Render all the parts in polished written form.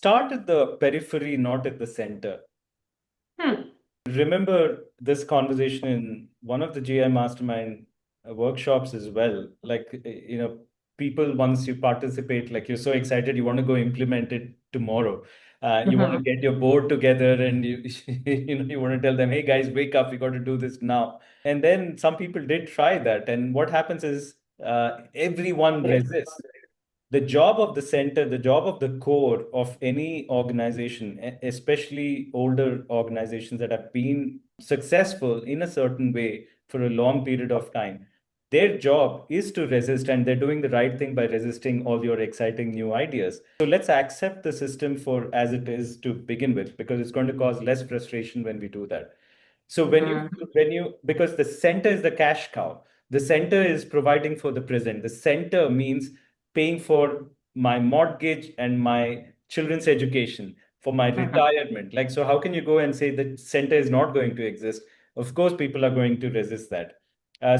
start at the periphery, not at the center. Remember this conversation in one of the GI Mastermind workshops as well. Like, people, once you participate, like you're so excited, you want to go implement it tomorrow. You want to get your board together and you want to tell them, hey guys, wake up, we got to do this now. And then some people did try that. And what happens is everyone resists. The job of the center, the job of the core of any organization, especially older organizations that have been successful in a certain way for a long period of time, their job is to resist, and they're doing the right thing by resisting all your exciting new ideas. So let's accept the system for as it is to begin with, because it's going to cause less frustration when we do that. So because the center is the cash cow, the center is providing for the present. The center means paying for my mortgage and my children's education, for my retirement. Like, so how can you go and say that center is not going to exist? Of course, people are going to resist that.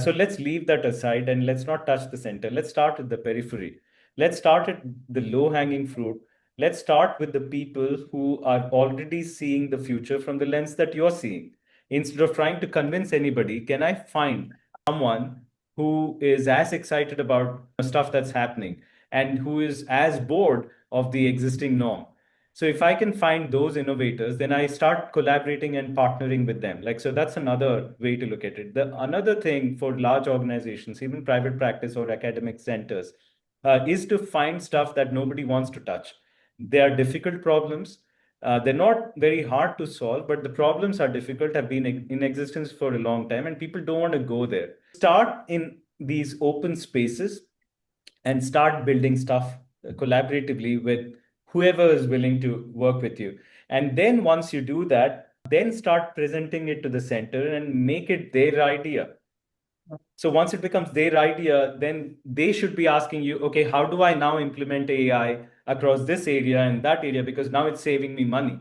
So let's leave that aside and let's not touch the center. Let's start at the periphery. Let's start at the low-hanging fruit. Let's start with the people who are already seeing the future from the lens that you're seeing. Instead of trying to convince anybody, can I find someone who is as excited about stuff that's happening and who is as bored of the existing norm? So if I can find those innovators, then I start collaborating and partnering with them. Like, so that's another way to look at it. The another thing for large organizations, even private practice or academic centers, is to find stuff that nobody wants to touch. They are difficult problems. They're not very hard to solve, but the problems are difficult, have been in existence for a long time, and people don't want to go there. Start in these open spaces and start building stuff collaboratively with whoever is willing to work with you. And then once you do that, then start presenting it to the center and make it their idea. So once it becomes their idea, then they should be asking you, okay, how do I now implement AI across this area and that area? Because now it's saving me money.